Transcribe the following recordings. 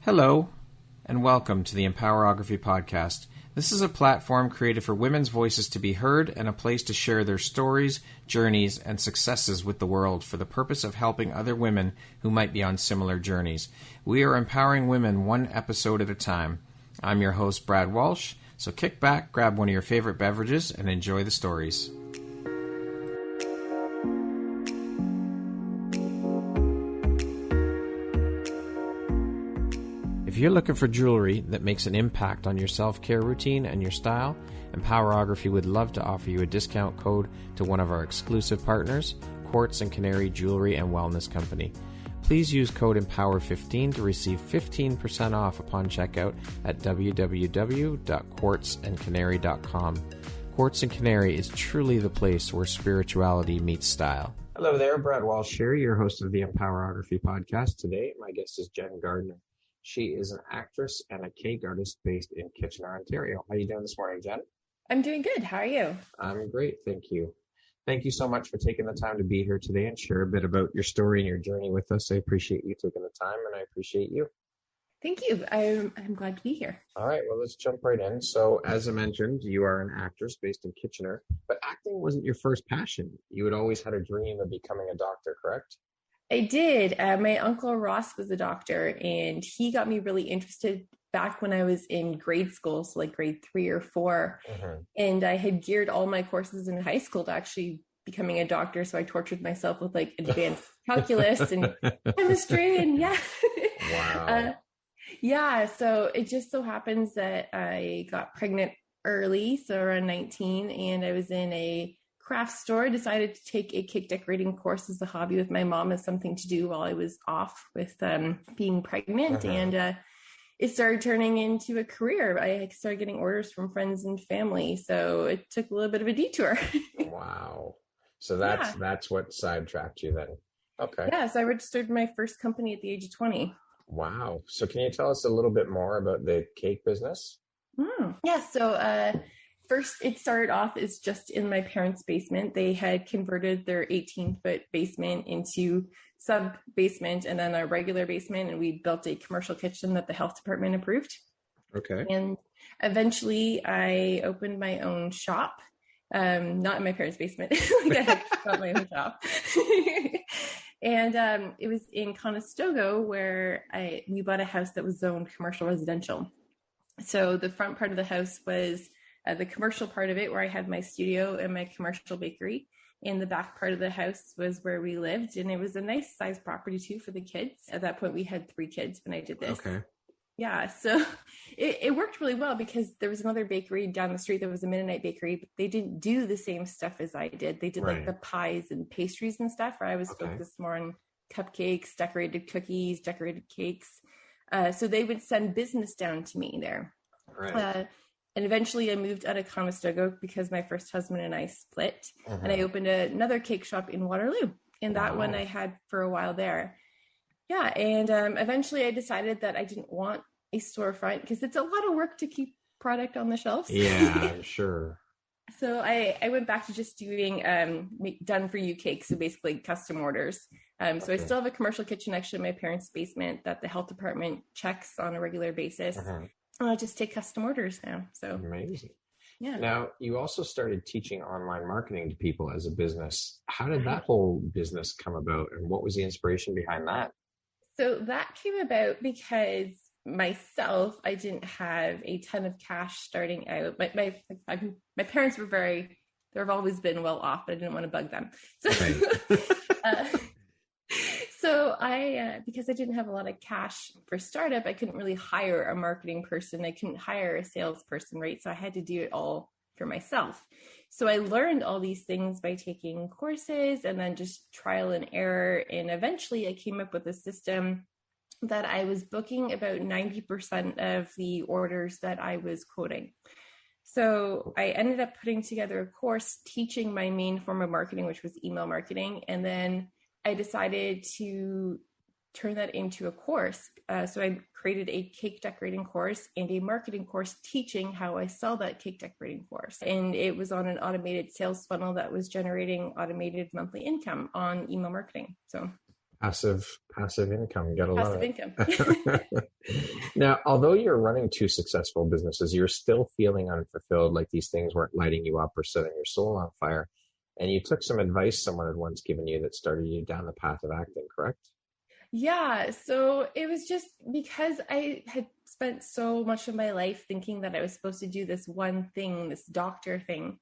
Hello, and welcome to the Empowerography Podcast. This is a platform created for women's voices to be heard and a place to share their stories, journeys, and successes with the world for the purpose of helping other women who might be on similar journeys. We are empowering women one episode at a time. I'm your host, Brad Walsh, so kick back, grab one of your favorite beverages, and enjoy the stories. If you're looking for jewelry that makes an impact on your self-care routine and your style, Empowerography would love to offer you a discount code to one of our exclusive partners, Quartz & Canary Jewelry and Wellness Company. Please use code EMPOWER15 to receive 15% off upon checkout at www.quartzandcanary.com. Quartz & Canary is truly the place where spirituality meets style. Hello there, Brad Walsh here, your host of the Empowerography Podcast. Today, my guest is Jen Gardiner. She is an actress and a cake artist based in Kitchener, Ontario. How are you doing this morning, Jen? I'm doing good. How are you? I'm great, thank you. Thank you so much for taking the time to be here today and share a bit about your story and your journey with us. I appreciate you taking the time, and I appreciate you. Thank you. I'm glad to be here. All right, well, let's jump right in. So, as I mentioned, you are an actress based in Kitchener, but acting wasn't your first passion. You had always had a dream of becoming a doctor, correct? I did. My uncle Ross was a doctor, and he got me really interested back when I was in grade school, so like grade 3 or 4. Mm-hmm. And I had geared all my courses in high school to actually becoming a doctor. So I tortured myself with like advanced calculus and chemistry, and Wow. So it just so happens that I got pregnant early, so around 19, and I was in a craft store. Decided to take a cake decorating course as a hobby with my mom as something to do while I was off with being pregnant. And it started turning into a career. I started getting orders from friends and family, so it took a little bit of a detour. Wow. So that's what sidetracked you then. Okay. Yeah, so I registered my first company at the age of 20. Wow. So can you tell us a little bit more about the cake business? So first, it started off as just in my parents' basement. They had converted their 18-foot basement into sub-basement and then a regular basement, and we built a commercial kitchen that the health department approved. Okay. And eventually, I opened my own shop, not in my parents' basement. Like I had got my own shop. And it was in Conestoga where we bought a house that was zoned commercial residential. So the front part of the house was the commercial part of it, where I had my studio and my commercial bakery. And the back part of the house was where we lived. And it was a nice size property too for the kids. At that point, we had 3 kids when I did this. Okay. Yeah. So it worked really well because there was another bakery down the street that was a Mennonite bakery, but they didn't do the same stuff as I did. They did like the pies and pastries and stuff, where I was focused more on cupcakes, decorated cookies, decorated cakes. So they would send business down to me there. Right. And eventually I moved out of Conestoga because my first husband and I split. And I opened another cake shop in Waterloo. And that one I had for a while there. Yeah. And eventually I decided that I didn't want a storefront because it's a lot of work to keep product on the shelves. Yeah, sure. So I went back to just doing done for you cakes. So basically custom orders. So I still have a commercial kitchen actually in my parents' basement that the health department checks on a regular basis. I just take custom orders now. So amazing. Yeah. Now, you also started teaching online marketing to people as a business. How did that whole business come about, and what was the inspiration behind that? So that came about because myself, I didn't have a ton of cash starting out. My parents were they've always been well off, but I didn't want to bug them. So, So because I didn't have a lot of cash for startup, I couldn't really hire a marketing person. I couldn't hire a salesperson, right? So I had to do it all for myself. So I learned all these things by taking courses and then just trial and error. And eventually I came up with a system that I was booking about 90% of the orders that I was quoting. So I ended up putting together a course teaching my main form of marketing, which was email marketing. And then I decided to turn that into a course. So I created a cake decorating course and a marketing course teaching how I sell that cake decorating course. And it was on an automated sales funnel that was generating automated monthly income on email marketing. So Passive income. Gotta love Passive it. income. Now, although you're running two successful businesses, you're still feeling unfulfilled, like these things weren't lighting you up or setting your soul on fire. And you took some advice someone had once given you that started you down the path of acting, correct? Yeah. So it was just because I had spent so much of my life thinking that I was supposed to do this one thing, this doctor thing.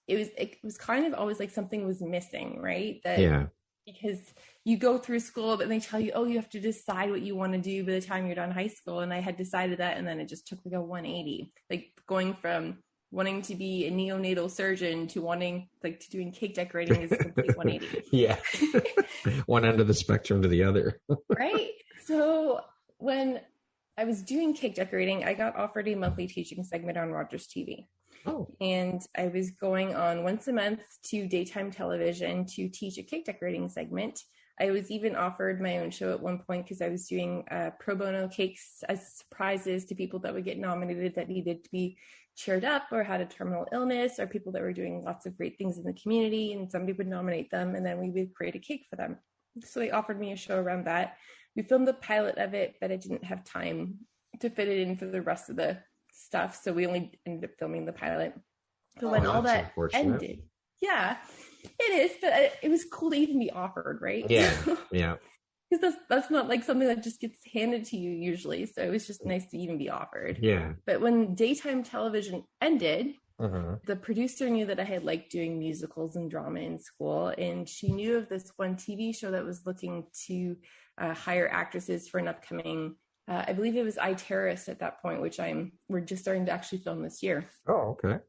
It was kind of always like something was missing, right? Because you go through school, but they tell you, oh, you have to decide what you want to do by the time you're done high school. And I had decided that, and then it just took like a 180, like going from wanting to be a neonatal surgeon to wanting like to doing cake decorating is a complete 180. Yeah. One end of the spectrum to the other. Right. So when I was doing cake decorating, I got offered a monthly teaching segment on Rogers TV. Oh. And I was going on once a month to daytime television to teach a cake decorating segment. I was even offered my own show at one point because I was doing pro bono cakes as surprises to people that would get nominated that needed to be cheered up or had a terminal illness, or people that were doing lots of great things in the community, and somebody would nominate them and then we would create a cake for them. So they offered me a show around that. We filmed the pilot of it, but I didn't have time to fit it in for the rest of the stuff. So we only ended up filming the pilot. So when all that ended, yeah, it is, but it was cool to even be offered, right? Yeah, yeah. Because that's not like something that just gets handed to you usually. So it was just nice to even be offered. Yeah. But when daytime television ended, the producer knew that I had liked doing musicals and drama in school. And she knew of this one TV show that was looking to hire actresses for an upcoming, I believe it was I, Terrorist at that point, which we're just starting to actually film this year. Oh, okay.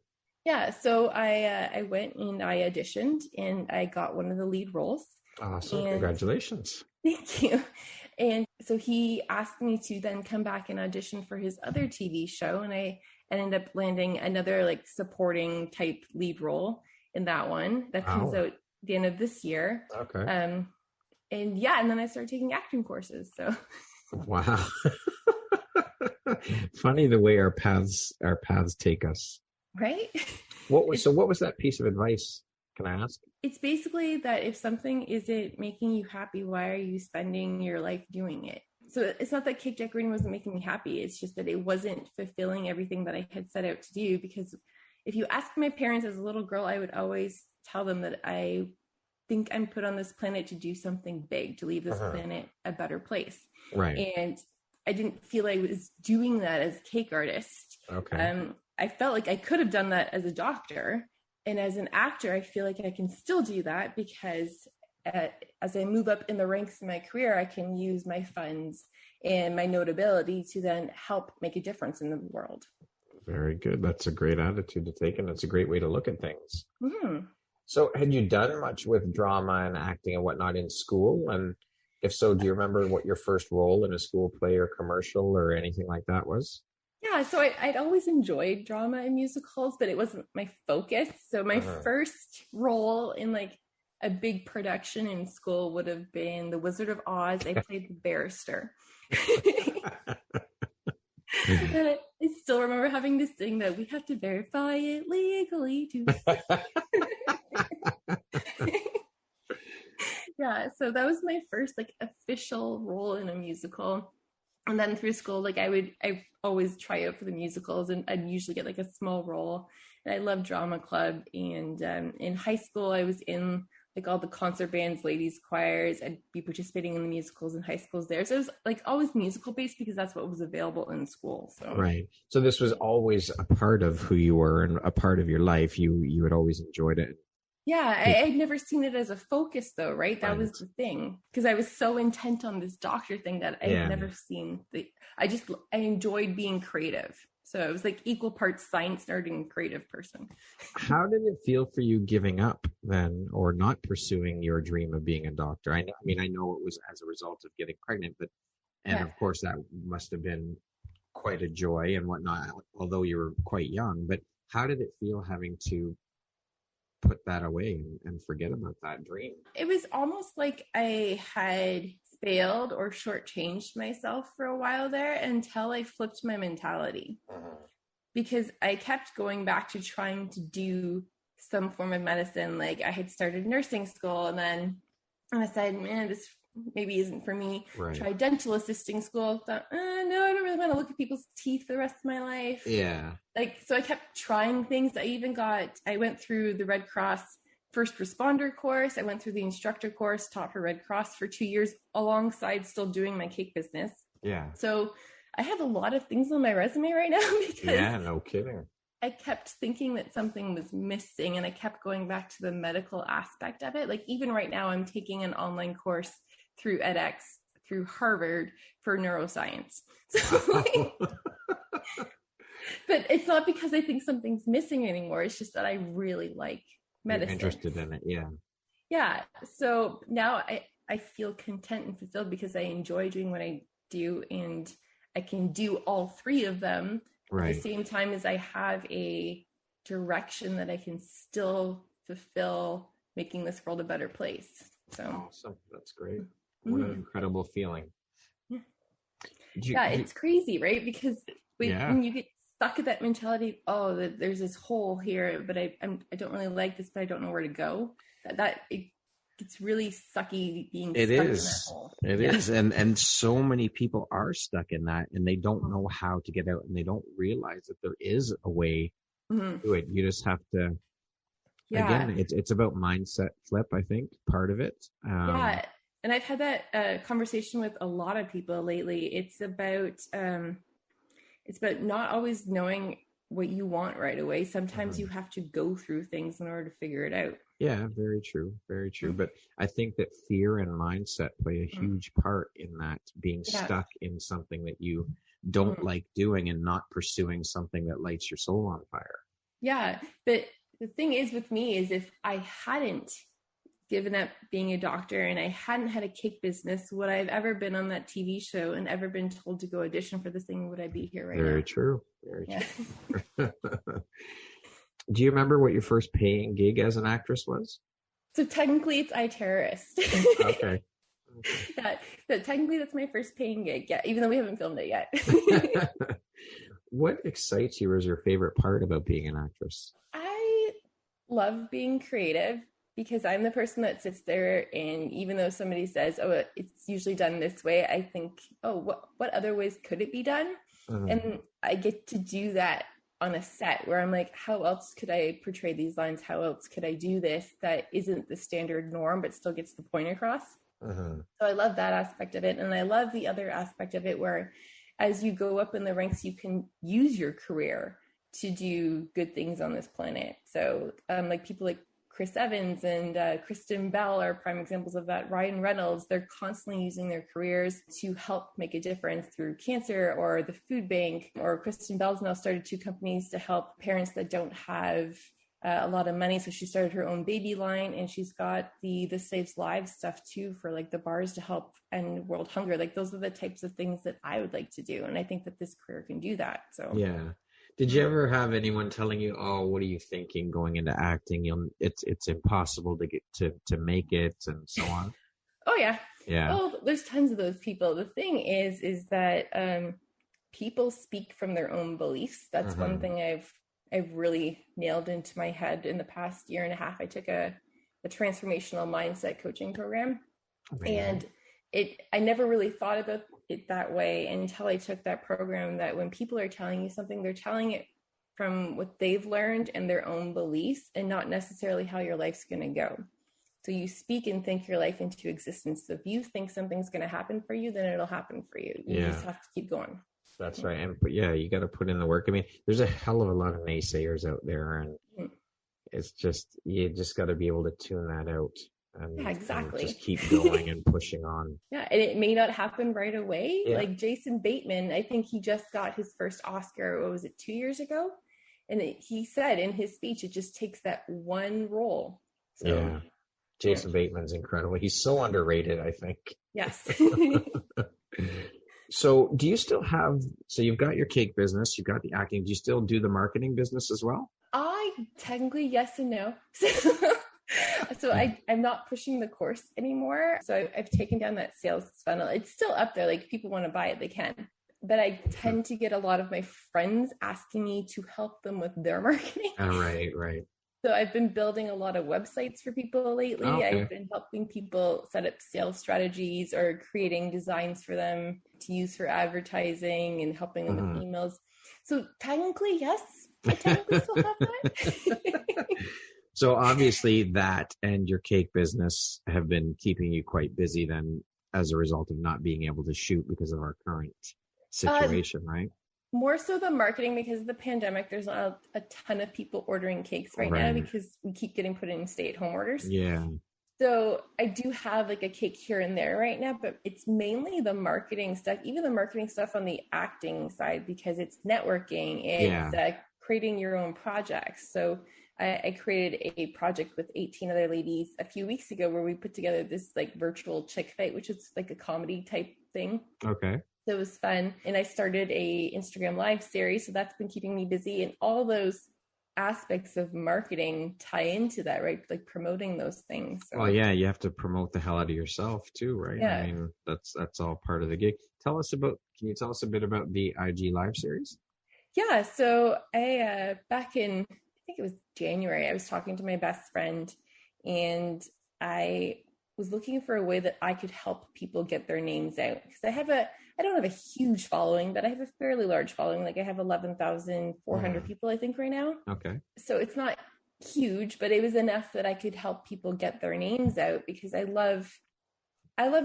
Yeah. So I went and I auditioned and I got one of the lead roles. Awesome. Congratulations. Thank you. And so he asked me to then come back and audition for his other TV show. And I ended up landing another like supporting type lead role in that one that comes out the end of this year. Okay. And yeah, and then I started taking acting courses. So wow. Funny the way our paths take us. Right? What was that piece of advice? Can I ask? It's basically that if something isn't making you happy, why are you spending your life doing it? So it's not that cake decorating wasn't making me happy. It's just that it wasn't fulfilling everything that I had set out to do. Because if you ask my parents as a little girl, I would always tell them that I think I'm put on this planet to do something big, to leave this planet a better place. Right. And I didn't feel I was doing that as a cake artist. Okay. I felt like I could have done that as a doctor. And as an actor, I feel like I can still do that because as I move up in the ranks in my career, I can use my funds and my notability to then help make a difference in the world. Very good. That's a great attitude to take, and it's a great way to look at things. Mm-hmm. So had you done much with drama and acting and whatnot in school? And if so, do you remember what your first role in a school play or commercial or anything like that was? Yeah, so I'd always enjoyed drama and musicals, but it wasn't my focus. So my first role in like a big production in school would have been The Wizard of Oz. I played the barrister. And I still remember having to sing that we have to verify it legally to Yeah, so that was my first like official role in a musical. And then through school, like I always try out for the musicals, and I'd usually get like a small role. And I love drama club. And in high school, I was in like all the concert bands, ladies choirs. I'd be participating in the musicals in high schools there. So it was like always musical based because that's what was available in school. So right. So this was always a part of who you were and a part of your life. You had always enjoyed it. Yeah, I'd never seen it as a focus though, right? That was the thing. Because I was so intent on this doctor thing that I had never seen. I enjoyed being creative. So it was like equal parts science nerd and creative person. How did it feel for you giving up then, or not pursuing your dream of being a doctor? I know it was as a result of getting pregnant, of course that must have been quite a joy and whatnot, although you were quite young. But how did it feel having to put that away and forget about that dream? It was almost like I had failed or shortchanged myself for a while there until I flipped my mentality. Because I kept going back to trying to do some form of medicine. Like I had started nursing school, and then And I decided, man, this maybe isn't for me. Right. Tried dental assisting school. Thought, no, I don't really want to look at people's teeth for the rest of my life. Yeah. So I kept trying things. I went through the Red Cross first responder course. I went through the instructor course, taught for Red Cross for 2 years alongside still doing my cake business. Yeah. So I have a lot of things on my resume right now because yeah, no kidding. I kept thinking that something was missing, and I kept going back to the medical aspect of it. Like even right now, I'm taking an online course through edX, through Harvard for neuroscience. So, but it's not because I think something's missing anymore. It's just that I really like medicine. You're interested in it, yeah. Yeah. So now I feel content and fulfilled because I enjoy doing what I do, and I can do all three of them right. at the same time as I have a direction that I can still fulfill making this world a better place. So awesome. That's great. What an incredible feeling. Yeah. It's crazy, right? Because when you get stuck at that mentality, there's this hole here, but I don't really like this, but I don't know where to go. It's really sucky being stuck in that hole. It is. And so many people are stuck in that, and they don't know how to get out, and they don't realize that there is a way to do it. You just have to, again, it's about mindset flip, I think, part of it. And I've had that conversation with a lot of people lately. It's about not always knowing what you want right away. Sometimes you have to go through things in order to figure it out. Yeah, very true. Very true. But I think that fear and mindset play a huge part in that, being stuck in something that you don't like doing and not pursuing something that lights your soul on fire. Yeah. But the thing is with me is if I hadn't given up being a doctor and I hadn't had a cake business, would I have ever been on that TV show and ever been told to go audition for this thing? Would I be here right now? Very true. Very true. Do you remember what your first paying gig as an actress was? So technically it's iTerrorist. Okay. Technically that's my first paying gig. Yeah, even though we haven't filmed it yet. What excites you as your favorite part about being an actress? I love being creative because I'm the person that sits there, and even though somebody says, it's usually done this way, I think, what other ways could it be done? And I get to do that on a set where I'm like, how else could I portray these lines? How else could I do this that isn't the standard norm, but still gets the point across? So I love that aspect of it. And I love the other aspect of it where as you go up in the ranks, you can use your career to do good things on this planet. So like people like Chris Evans and Kristen Bell are prime examples of that. Ryan Reynolds, they're constantly using their careers to help make a difference through cancer or the food bank. Or Kristen Bell's now started 2 companies to help parents that don't have a lot of money. So she started her own baby line, and she's got the This Saves Lives stuff too for like the bars to help end world hunger. Like those are the types of things that I would like to do. And I think that this career can do that. So yeah. Did you ever have anyone telling you, what are you thinking going into acting? It's impossible to get to make it and so on? Oh, yeah. Yeah. Oh, there's tons of those people. The thing is that people speak from their own beliefs. That's one thing I've really nailed into my head in the past year and a half. I took a transformational mindset coaching program. And I never really thought about it that way until I took that program, that when people are telling you something, they're telling it from what they've learned and their own beliefs, and not necessarily how your life's going to go. So you speak and think your life into existence. So if you think something's going to happen for you, then it'll happen for you. You just have to keep going. That's right. And you got to put in the work. I mean, there's a hell of a lot of naysayers out there, and it's just, you just got to be able to tune that out. And, exactly. And just keep going and pushing on. Yeah, and it may not happen right away. Yeah. Like Jason Bateman, I think he just got his first Oscar, 2 years ago? And he said in his speech, it just takes that one role. So, yeah. Jason Bateman's incredible. He's so underrated, I think. Yes. So do you still so you've got your cake business, you've got the acting. Do you still do the marketing business as well? Technically, yes and no. So I'm not pushing the course anymore. So I've taken down that sales funnel. It's still up there. Like if people want to buy it, they can. But I tend to get a lot of my friends asking me to help them with their marketing. Right. So I've been building a lot of websites for people lately. Okay. I've been helping people set up sales strategies or creating designs for them to use for advertising and helping them with emails. So technically, yes, I technically still have that. So obviously that and your cake business have been keeping you quite busy then as a result of not being able to shoot because of our current situation, right? More so the marketing, because of the pandemic, there's not a ton of people ordering cakes right now because we keep getting put in stay-at-home orders. Yeah. So I do have like a cake here and there right now, but it's mainly the marketing stuff, even the marketing stuff on the acting side, because it's networking, it's creating your own projects. So I created a project with 18 other ladies a few weeks ago where we put together this like virtual chick fight, which is like a comedy type thing. Okay. So it was fun. And I started a Instagram live series. So that's been keeping me busy. And all those aspects of marketing tie into that, right? Like promoting those things. So. Well, yeah, you have to promote the hell out of yourself too, right? Yeah. I mean, that's all part of the gig. Can you tell us a bit about the IG live series? Yeah. So I, back in, I think it was January, I was talking to my best friend and I was looking for a way that I could help people get their names out. Because I don't have a huge following, but I have a fairly large following. Like I have 11,400 people, I think, right now. Okay. So it's not huge, but it was enough that I could help people get their names out because I love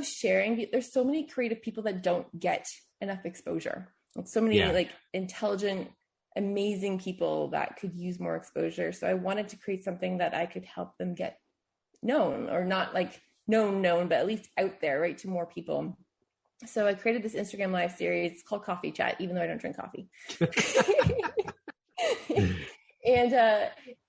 sharing. There's so many creative people that don't get enough exposure. Like so many like intelligent, amazing people that could use more exposure. So I wanted to create something that I could help them get known, or not like known, but at least out there, right, to more people. So I created this Instagram live series called Coffee Chat, even though I don't drink coffee. And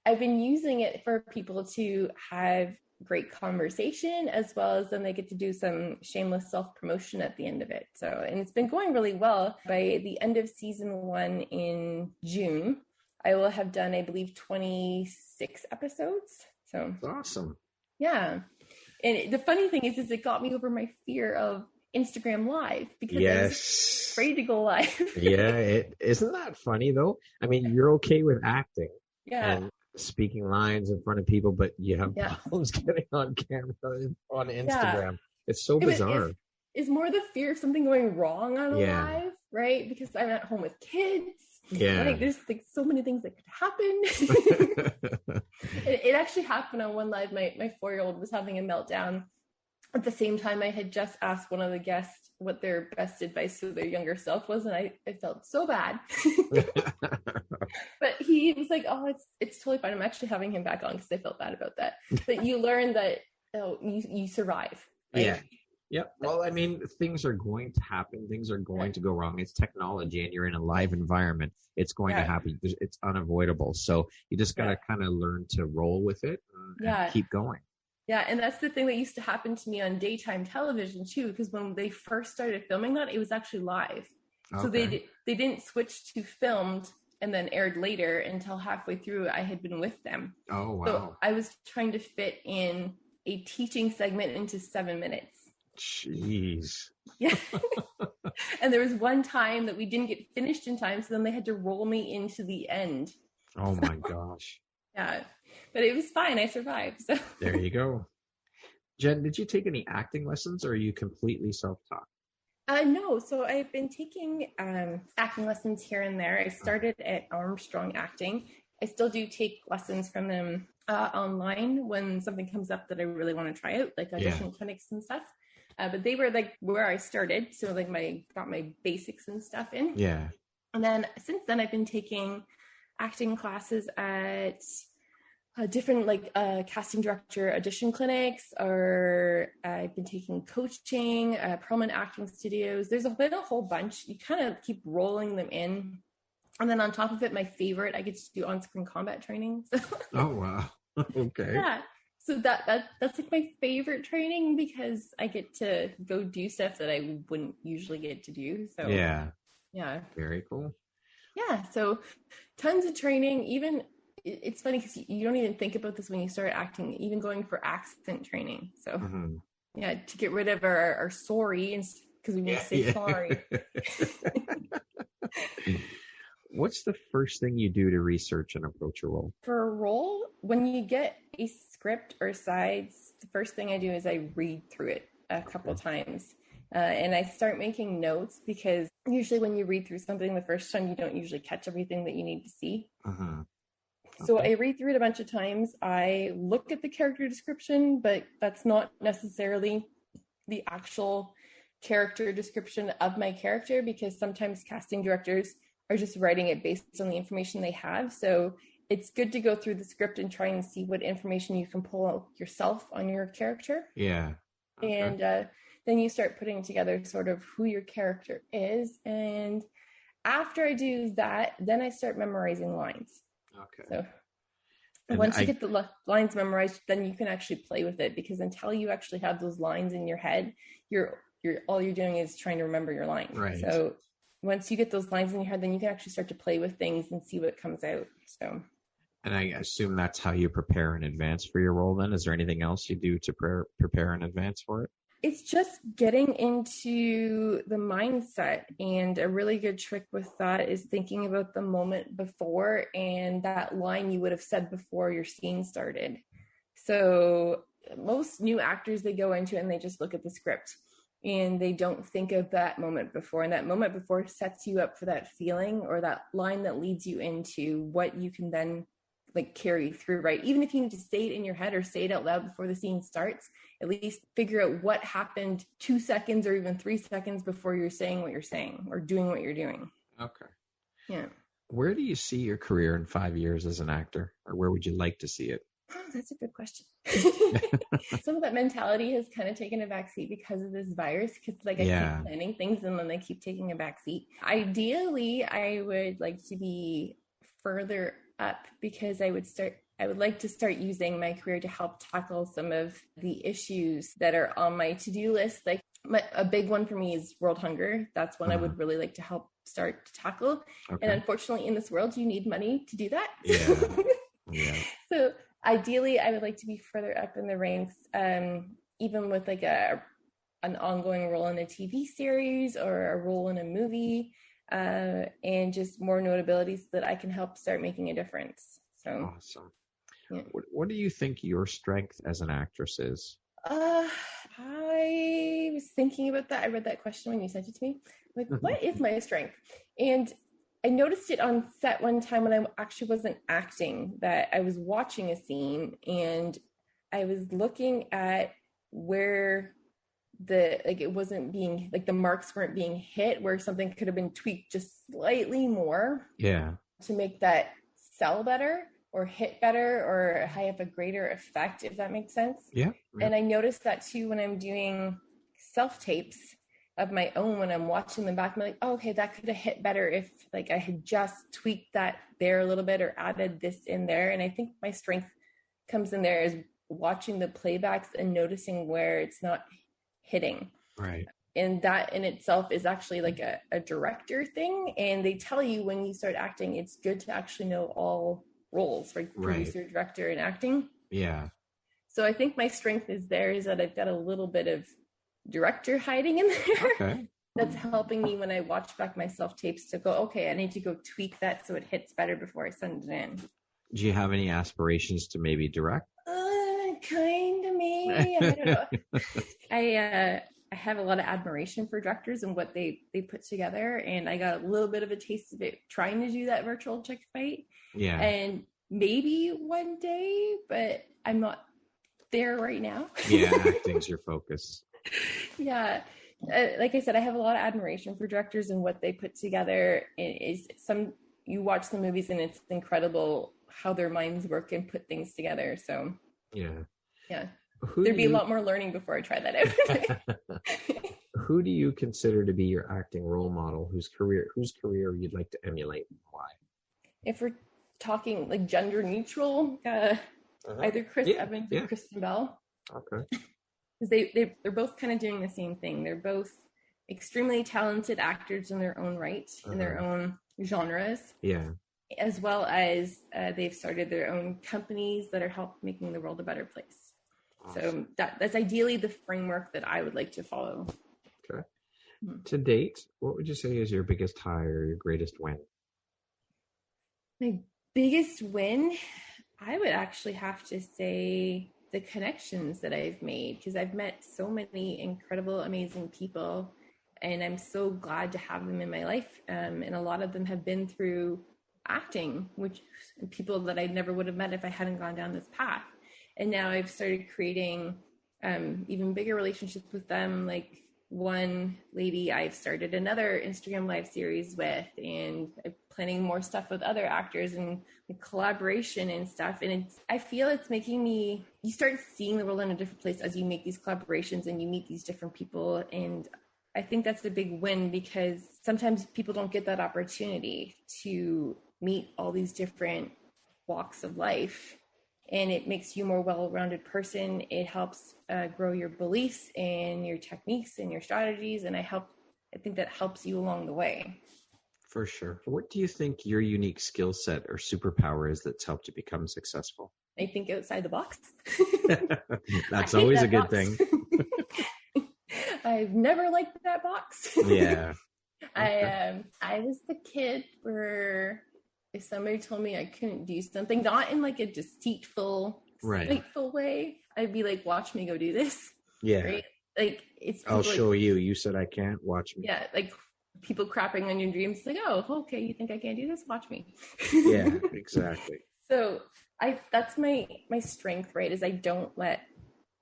I've been using it for people to have great conversation, as well as then they get to do some shameless self-promotion at the end of it. So, and it's been going really well. By the end of season 1 in June, I will have done, I believe, 26 episodes. So that's awesome. Yeah. And the funny thing is it got me over my fear of Instagram Live because I was afraid to go live. Yeah, isn't that funny though? I mean, you're okay with acting and speaking lines in front of people, but you have problems getting on camera on Instagram. Yeah. It's so bizarre. It's more the fear of something going wrong on a live, right? Because I'm at home with kids. Yeah. Like there's like so many things that could happen. It actually happened on one live. My 4-year-old was having a meltdown. At the same time, I had just asked one of the guests what their best advice to their younger self was, and I felt so bad. But he was like, "Oh, it's totally fine." I'm actually having him back on because I felt bad about that. But you learn that you survive. Right? Yeah. Yep. Well, I mean, things are going to happen. Things are going to go wrong. It's technology, and you're in a live environment. It's going to happen. It's unavoidable. So you just got to kind of learn to roll with it and keep going. Yeah, and that's the thing that used to happen to me on daytime television too, because when they first started filming that, it was actually live. Okay. So they didn't switch to filmed and then aired later until halfway through I had been with them. Oh, wow. So I was trying to fit in a teaching segment into 7 minutes. Jeez. Yeah. And there was one time that we didn't get finished in time, so then they had to roll me into the end. Oh my gosh. Yeah. But it was fine. I survived. So there you go. Jen, did you take any acting lessons or are you completely self-taught? No. So I've been taking acting lessons here and there. I started at Armstrong Acting. I still do take lessons from them online when something comes up that I really want to try out, like audition clinics and stuff. But they were like where I started. So like got my basics and stuff in. Yeah. And then since then I've been taking acting classes at different casting director audition clinics, or I've been taking coaching, Perlman acting studios. There's been a whole bunch. You kind of keep rolling them in. And then on top of it, my favorite, I get to do on-screen combat training. So. Oh, wow. Okay. Yeah. So that's like my favorite training because I get to go do stuff that I wouldn't usually get to do. So yeah. Very cool. Yeah. So tons of training. Even it's funny because you don't even think about this when you start acting, even going for accent training. So yeah, to get rid of our sorry, because we need to say sorry. What's the first thing you do to research and approach a role? For a role, when you get a script or sides, the first thing I do is I read through it a couple times. And I start making notes, because usually when you read through something the first time, you don't usually catch everything that you need to see. So I read through it a bunch of times. I look at the character description, but that's not necessarily the actual character description of my character, because sometimes casting directors are just writing it based on the information they have. So it's good to go through the script and try and see what information you can pull out yourself on your character. Yeah. Okay. And then you start putting together sort of who your character is. And after I do that, then I start memorizing lines. Okay. So once you get the lines memorized, then you can actually play with it, because until you actually have those lines in your head, you're all you're doing is trying to remember your lines. Right. So once you get those lines in your head, then you can actually start to play with things and see what comes out. So. And I assume that's how you prepare in advance for your role then? Is there anything else you do to prepare in advance for it? It's just getting into the mindset. And a really good trick with that is thinking about the moment before and that line you would have said before your scene started. So most new actors, they go into it and they just look at the script and they don't think of that moment before. And that moment before sets you up for that feeling or that line that leads you into what you can then like carry through, right? Even if you need to say it in your head or say it out loud before the scene starts, at least figure out what happened 2 seconds or even 3 seconds before you're saying what you're saying or doing what you're doing. Okay. Yeah. Where do you see your career in 5 years as an actor, or where would you like to see it? Oh, that's a good question. Some of that mentality has kind of taken a backseat because of this virus, because I keep planning things and then they keep taking a backseat. Ideally, I would like to be further up, because I would like to start using my career to help tackle some of the issues that are on my to-do list. Like a big one for me is world hunger. That's one I would really like to help start to tackle. Okay. And unfortunately in this world, you need money to do that. Yeah. So ideally, I would like to be further up in the ranks, even with like an ongoing role in a TV series or a role in a movie. And just more notability so that I can help start making a difference. So awesome. Yeah. What do you think your strength as an actress is? I was thinking about that. I read that question when you sent it to me. Like, what is my strength? And I noticed it on set one time when I actually wasn't acting, that I was watching a scene and I was looking at where it wasn't being, like the marks weren't being hit, where something could have been tweaked just slightly more to make that sell better or hit better or have a greater effect, if that makes sense. Yeah. And I noticed that too when I'm doing self-tapes of my own, when I'm watching them back, I'm like, oh, okay, that could have hit better if like I had just tweaked that there a little bit or added this in there. And I think my strength comes in there is watching the playbacks and noticing where it's not hitting. Right. And that in itself is actually like a director thing. And they tell you when you start acting, it's good to actually know all roles, like producer, director, and acting. Yeah. So I think my strength is that I've got a little bit of director hiding in there. Okay. That's helping me when I watch back my self-tapes to go, okay, I need to go tweak that so it hits better before I send it in. Do you have any aspirations to maybe direct? Kind of, maybe. I don't know. I have a lot of admiration for directors and what they put together, and I got a little bit of a taste of it trying to do that virtual chick fight. Yeah. And maybe one day, but I'm not there right now. Yeah, acting's your focus. Yeah. Like I said, I have a lot of admiration for directors and what they put together. You watch the movies and it's incredible how their minds work and put things together. So yeah. There'd be a lot more learning before I try that out. Who do you consider to be your acting role model, whose career you'd like to emulate and why? If we're talking like gender neutral, either Chris Evans or Kristen Bell. Okay. Because they're both kind of doing the same thing. They're both extremely talented actors in their own right, in their own genres. Yeah. As well as they've started their own companies that are helping making the world a better place. Awesome. So that's ideally the framework that I would like to follow. Okay. To date, what would you say is your biggest high or your greatest win? My biggest win, I would actually have to say the connections that I've made, because I've met so many incredible, amazing people, and I'm so glad to have them in my life. And a lot of them have been through acting, which people that I never would have met if I hadn't gone down this path. And now I've started creating even bigger relationships with them. Like one lady I've started another Instagram live series with, and I'm planning more stuff with other actors and collaboration and stuff. And I feel it's making me, you start seeing the world in a different place as you make these collaborations and you meet these different people. And I think that's a big win, because sometimes people don't get that opportunity to meet all these different walks of life. And it makes you a more well-rounded person. It helps grow your beliefs and your techniques and your strategies. And I think that helps you along the way. For sure. What do you think your unique skill set or superpower is that's helped you become successful? I think outside the box. That's always a good thing. I've never liked that box. Yeah. Okay. I was the kid where if somebody told me I couldn't do something, not in like a deceitful, spiteful way, I'd be like, watch me go do this. Yeah. Right? Like I'll show you. You said I can't, watch me. Yeah. Like people crapping on your dreams. Like, oh, okay. You think I can't do this? Watch me. Yeah, exactly. So that's my strength, right? Is I don't let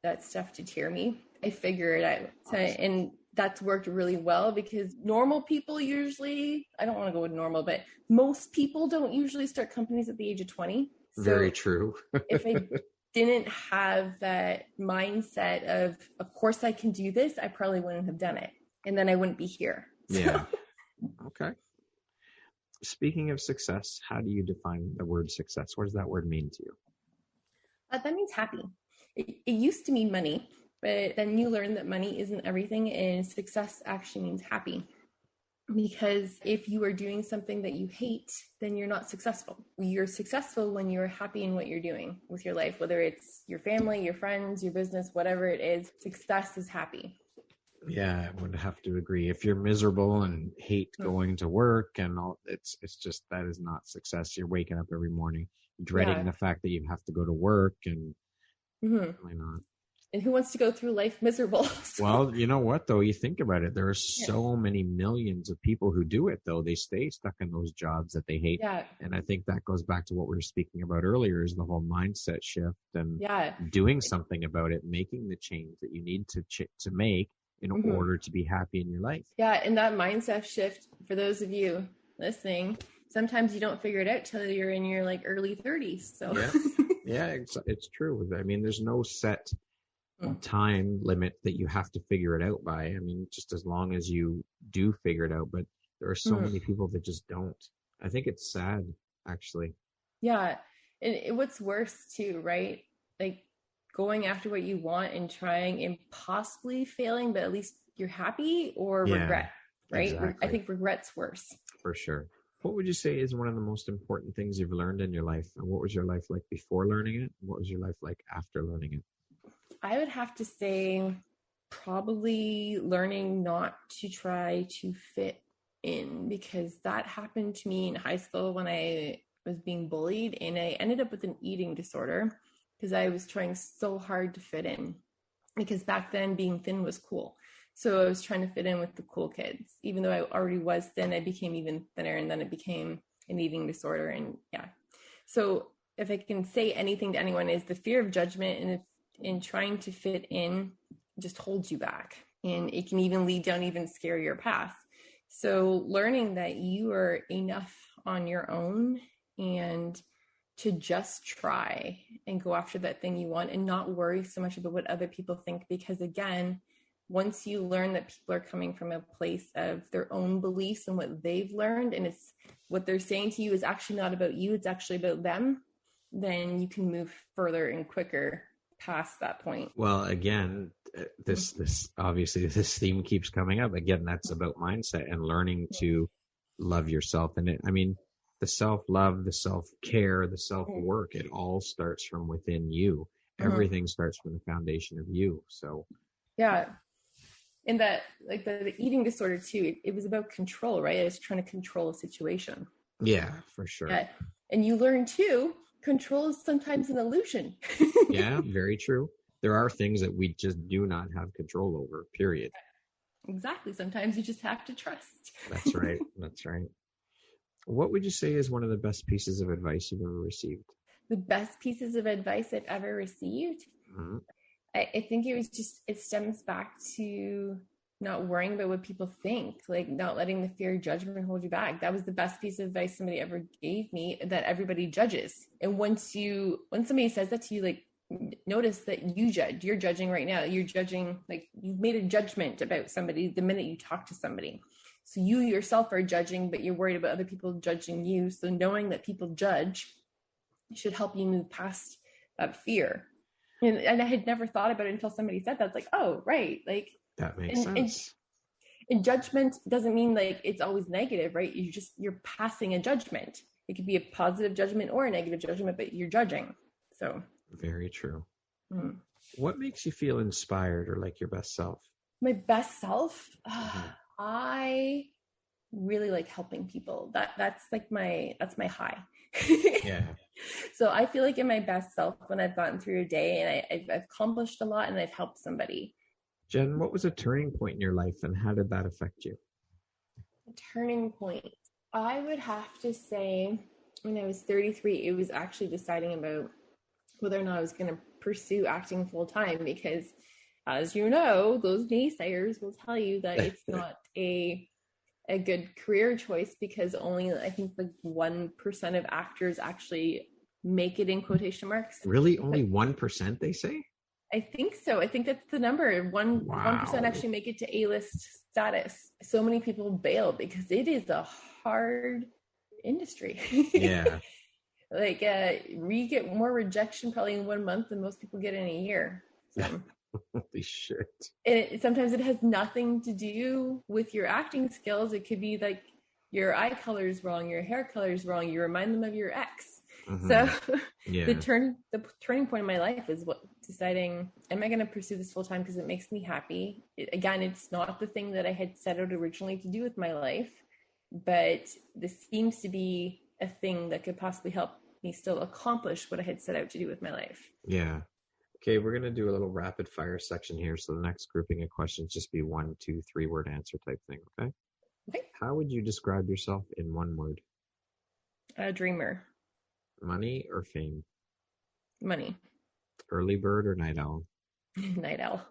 that stuff deter me. I figure it out. So, and that's worked really well, because normal people usually, I don't want to go with normal, but most people don't usually start companies at the age of 20. So very true. If I didn't have that mindset of course I can do this, I probably wouldn't have done it. And then I wouldn't be here. Yeah. Okay. Speaking of success, how do you define the word success? What does that word mean to you? That means happy. It used to mean money, but then you learn that money isn't everything, and success actually means happy. Because if you are doing something that you hate, then you're not successful. You're successful when you're happy in what you're doing with your life, whether it's your family, your friends, your business, whatever it is. Success is happy. Yeah, I would have to agree. If you're miserable and hate going to work and all, it's just, that is not success. You're waking up every morning dreading the fact that you have to go to work, and really not. And who wants to go through life miserable? So. Well, you know what, though? You think about it. There are so many millions of people who do it, though. They stay stuck in those jobs that they hate. Yeah. And I think that goes back to what we were speaking about earlier, is the whole mindset shift and doing something about it, making the change that you need to make in order to be happy in your life. Yeah. And that mindset shift, for those of you listening, sometimes you don't figure it out till you're in your like early 30s. So yeah, it's true. I mean, there's no set time limit that you have to figure it out by. I mean, just as long as you do figure it out, but there are so many people that just don't. I think it's sad, actually. Yeah. And what's worse too, right? Like going after what you want and trying and possibly failing, but at least you're happy, or regret, right? Exactly. I think regret's worse. For sure. What would you say is one of the most important things you've learned in your life? And what was your life like before learning it? And what was your life like after learning it? I would have to say probably learning not to try to fit in, because that happened to me in high school when I was being bullied, and I ended up with an eating disorder because I was trying so hard to fit in, because back then being thin was cool. So I was trying to fit in with the cool kids. Even though I already was thin, I became even thinner, and then it became an eating disorder. And so if I can say anything to anyone, is the fear of judgment and in trying to fit in just holds you back, and it can even lead down even scarier paths. So learning that you are enough on your own, and to just try and go after that thing you want, and not worry so much about what other people think. Because again, once you learn that people are coming from a place of their own beliefs and what they've learned, and it's what they're saying to you is actually not about you, it's actually about them, then you can move further and quicker past that point. Well, again, this obviously this theme keeps coming up. Again, that's about mindset and learning to love yourself. And the self-love, the self-care, the self-work, it all starts from within you. Everything starts from the foundation of you. So and that, like the eating disorder too, it was about control, right? I was trying to control a situation. Yeah, for sure. And you learn too, control is sometimes an illusion. Yeah, very true. There are things that we just do not have control over, period. Exactly. Sometimes you just have to trust. That's right. That's right. What would you say is one of the best pieces of advice you've ever received? The best pieces of advice I've ever received? Mm-hmm. I think it stems back to not worrying about what people think, like not letting the fear of judgment hold you back. That was the best piece of advice somebody ever gave me, that everybody judges. And when somebody says that to you, like, notice that you're judging right now. You're judging, like you've made a judgment about somebody the minute you talk to somebody. So you yourself are judging, but you're worried about other people judging you. So knowing that people judge should help you move past that fear. And I had never thought about it until somebody said that. It's like, oh, right. Like that makes sense. And judgment doesn't mean like it's always negative, right? You're passing a judgment. It could be a positive judgment or a negative judgment, but you're judging. So very true. Mm-hmm. What makes you feel inspired or like your best self? My best self? I really like helping people. That's my high. Yeah. So I feel like in my best self when I've gotten through a day and I've accomplished a lot and I've helped somebody. Jen, what was a turning point in your life and how did that affect you? A turning point. I would have to say when I was 33, it was actually deciding about whether or not I was going to pursue acting full time, because as you know, those naysayers will tell you that it's not a good career choice, because only I think like 1% of actors actually make it in quotation marks. Really? Only 1%, they say? I think so. I think that's the number. 1% actually make it to A-list status. So many people bail because it is a hard industry. Yeah. Like we get more rejection probably in 1 month than most people get in a year. So. Holy shit. Sometimes it has nothing to do with your acting skills. It could be like your eye color is wrong, your hair color is wrong, you remind them of your ex. Mm-hmm. So yeah. the turning point in my life is deciding, am I going to pursue this full time because it makes me happy? Again, it's not the thing that I had set out originally to do with my life, but this seems to be a thing that could possibly help me still accomplish what I had set out to do with my life. Yeah. Okay, we're going to do a little rapid fire section here. So the next grouping of questions just be 1, 2, 3 word answer type thing. Okay. Okay. How would you describe yourself in one word? A dreamer. Money or fame? Money. Early bird or night owl? Night owl.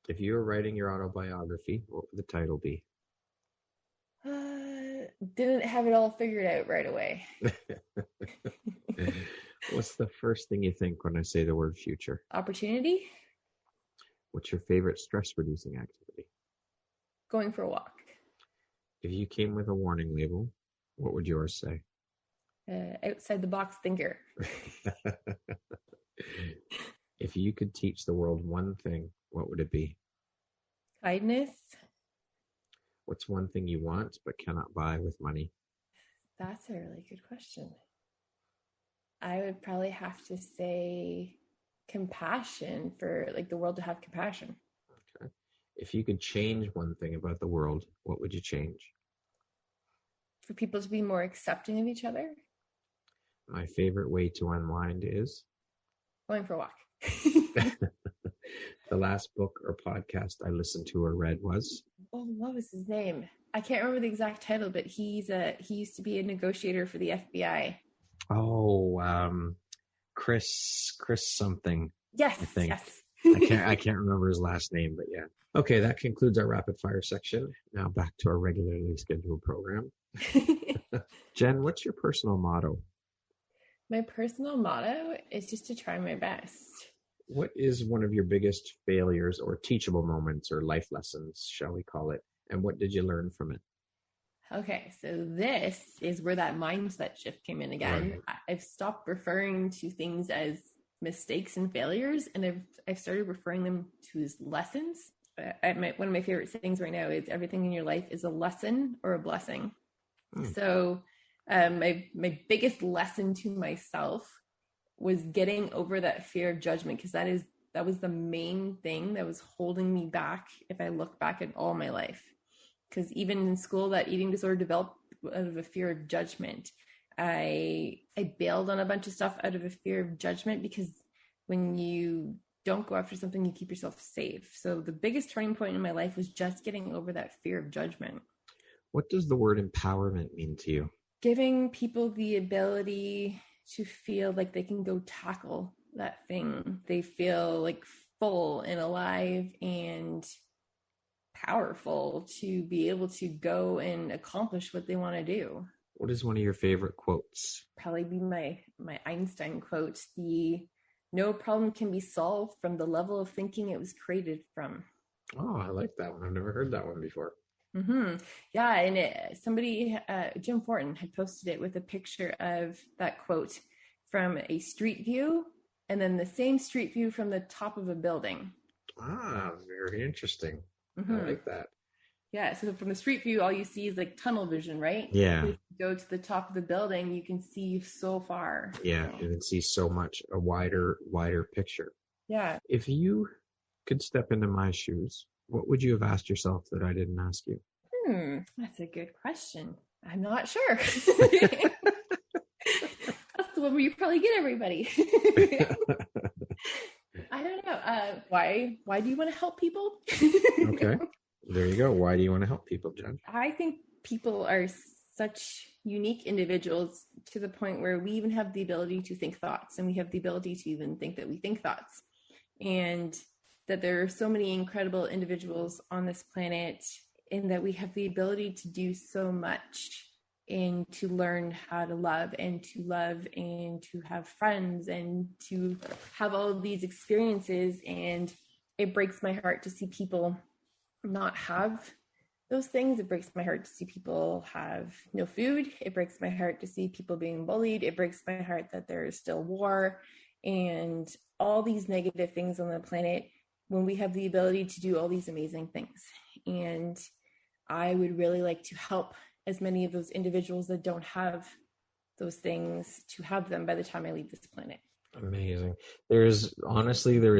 If you were writing your autobiography, what would the title be? Didn't have it all figured out right away. What's the first thing you think when I say the word future? Opportunity. What's your favorite stress-reducing activity? Going for a walk. If you came with a warning label, what would yours say? Outside the box thinker. If you could teach the world one thing, what would it be? Kindness. What's one thing you want but cannot buy with money? That's a really good question. I would probably have to say compassion, for like the world to have compassion. Okay. If you could change one thing about the world, what would you change? For people to be more accepting of each other. My favorite way to unwind is? Going for a walk. The last book or podcast I listened to or read was? Oh, what was his name? I can't remember the exact title, but he used to be a negotiator for the FBI. Oh, Chris something. Yes, I think. Yes. I can't remember his last name, but yeah. Okay, that concludes our rapid fire section. Now back to our regularly scheduled program. Jen, what's your personal motto? My personal motto is just to try my best. What is one of your biggest failures or teachable moments or life lessons, shall we call it? And what did you learn from it? Okay, so this is where that mindset shift came in again. Right. I've stopped referring to things as mistakes and failures, and I've started referring them to as lessons. One of my favorite sayings right now is everything in your life is a lesson or a blessing. So my biggest lesson to myself was getting over that fear of judgment, because that was the main thing that was holding me back if I look back at all my life. Because even in school, that eating disorder developed out of a fear of judgment. I bailed on a bunch of stuff out of a fear of judgment, because when you don't go after something, you keep yourself safe. So the biggest turning point in my life was just getting over that fear of judgment. What does the word empowerment mean to you? Giving people the ability to feel like they can go tackle that thing. They feel like full and alive and powerful to be able to go and accomplish what they want to do. What is one of your favorite quotes? Probably be my Einstein quote, the no problem can be solved from the level of thinking it was created from. Oh, I like that one. I've never heard that one before. Mm-hmm. Yeah, and somebody, Jim Fortin, had posted it with a picture of that quote from a street view, and then the same street view from the top of a building. Ah, very interesting. Mm-hmm. I like that. Yeah, so from the street view, all you see is like tunnel vision, right? Yeah. If you go to the top of the building, you can see so far. Yeah, you can see so much, a wider picture. Yeah. If you could step into my shoes, what would you have asked yourself that I didn't ask you? That's a good question. I'm not sure. That's the one where you probably get everybody. I don't know. Why do you want to help people? Okay. There you go. Why do you want to help people, Jen? I think people are such unique individuals to the point where we even have the ability to think thoughts, and we have the ability to even think that we think thoughts, and that there are so many incredible individuals on this planet, and that we have the ability to do so much, and to learn how to love and to have friends and to have all of these experiences. And it breaks my heart to see people not have those things. It breaks my heart to see people have no food. It breaks my heart to see people being bullied. It breaks my heart that there is still war and all these negative things on the planet, when we have the ability to do all these amazing things. And I would really like to help as many of those individuals that don't have those things to have them by the time I leave this planet. Amazing. There is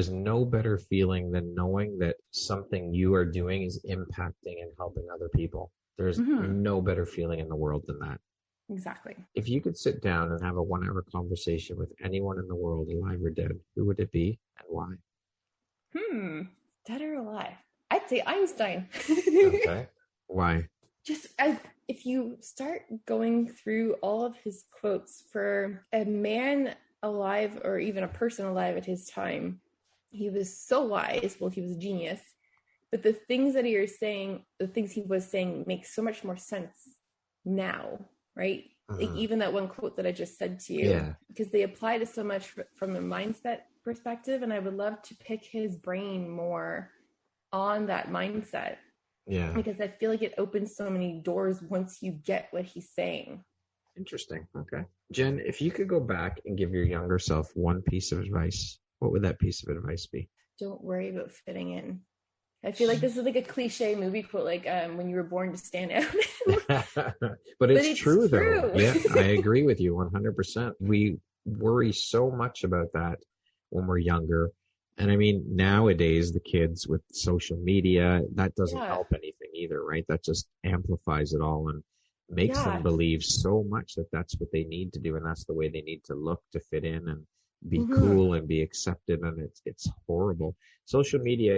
no better feeling than knowing that something you are doing is impacting and helping other people. There's no better feeling in the world than that. Exactly. If you could sit down and have a 1-hour conversation with anyone in the world, alive or dead, who would it be and why? Dead or alive? I'd say Einstein. Okay. Why? Just if you start going through all of his quotes, for a man alive, or even a person alive at his time, he was so wise. Well, he was a genius, but the things that he was saying make so much more sense now, right? Like even that one quote that I just said to you, because they apply to so much from a mindset perspective, and I would love to pick his brain more on that mindset. Yeah, because I feel like it opens so many doors once you get what he's saying. Interesting. Okay. Jen, if you could go back and give your younger self one piece of advice, what would that piece of advice be? Don't worry about fitting in. I feel like this is like a cliche movie quote, like when you were born to stand out. But it's true, though. Yeah, I agree with you 100%. We worry so much about that when we're younger. And I mean, nowadays, the kids with social media, that doesn't help anything either, right? That just amplifies it all and makes them believe so much that that's what they need to do. And that's the way they need to look to fit in and be cool and be accepted. And it's horrible. Social media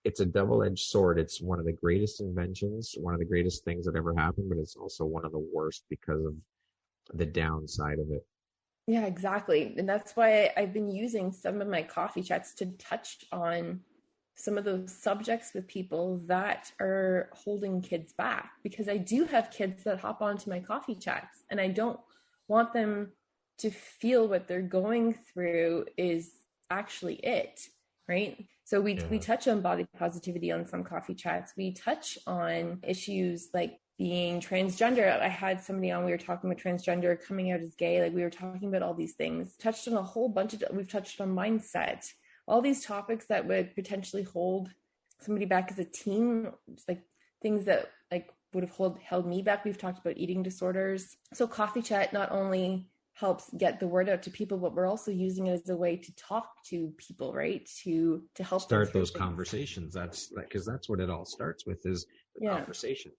it's a double-edged sword. It's one of the greatest inventions, one of the greatest things that ever happened, but it's also one of the worst because of the downside of it. Yeah, exactly. And that's why I've been using some of my coffee chats to touch on some of those subjects with people that are holding kids back, because I do have kids that hop onto my coffee chats, and I don't want them to feel what they're going through is actually it, right? So we touch on body positivity on some coffee chats. We touch on issues like being transgender. I had somebody on, we were talking about transgender, coming out as gay. Like we were talking about all these things, touched on a whole bunch of, we've touched on mindset, all these topics that would potentially hold somebody back as a teen, like things that like would have held me back. We've talked about eating disorders. So coffee chat not only helps get the word out to people, but we're also using it as a way to talk to people, right? To help start those conversations. That's because that's what it all starts with, is the conversation.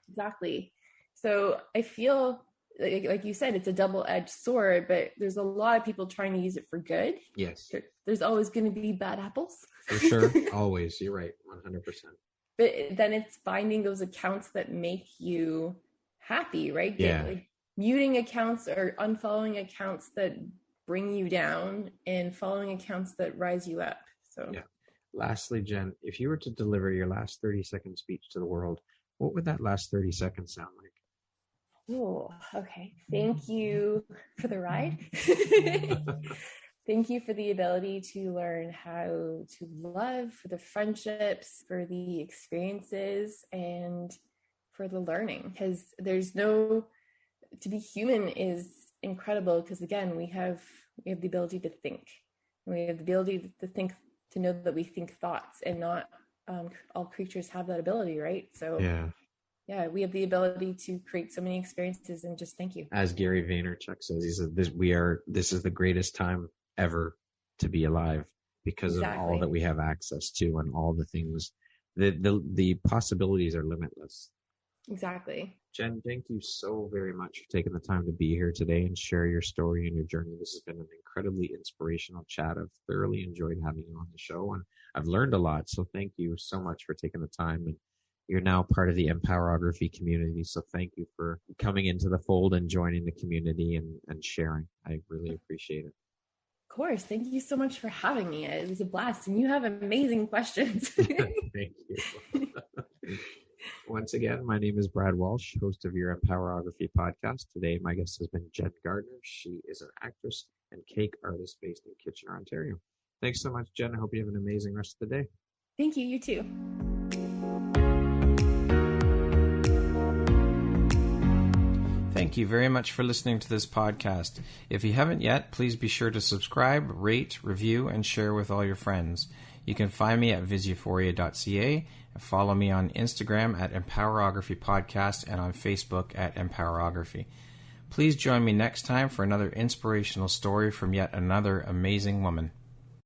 Exactly. So I feel like you said, it's a double-edged sword, but there's a lot of people trying to use it for good. Yes. There's always going to be bad apples. For sure. Always. You're right. 100%. But then it's finding those accounts that make you happy, right? Yeah. Like muting accounts or unfollowing accounts that bring you down and following accounts that rise you up. So yeah. Lastly, Jen, if you were to deliver your last 30-second speech to the world, what would that last 30 seconds sound like? Oh, okay. Thank you for the ride. Thank you for the ability to learn how to love, for the friendships, for the experiences, and for the learning. Because to be human is incredible, because again, we have the ability to think. And we have the ability to think, to know that we think thoughts, and not all creatures have that ability, right? So yeah, we have the ability to create so many experiences, and just thank you. As Gary Vaynerchuk says, he says, this is the greatest time ever to be alive, because of all that we have access to and all the things, the possibilities are limitless. Exactly. Jen, thank you so very much for taking the time to be here today and share your story and your journey. This has been an incredibly inspirational chat. I've thoroughly enjoyed having you on the show, and I've learned a lot. So thank you so much for taking the time. And you're now part of the Empowerography community. So thank you for coming into the fold and joining the community and sharing. I really appreciate it. Of course. Thank you so much for having me. It was a blast, and you have amazing questions. Thank you. Once again, my name is Brad Walsh, host of your Empowerography podcast. Today, my guest has been Jen Gardiner. She is an actress and cake artist based in Kitchener, Ontario. Thanks so much, Jen. I hope you have an amazing rest of the day. Thank you. You too. Thank you very much for listening to this podcast. If you haven't yet, please be sure to subscribe, rate, review, and share with all your friends. You can find me at visuphoria.ca and follow me on Instagram at Empowerography Podcast and on Facebook at Empowerography. Please join me next time for another inspirational story from yet another amazing woman.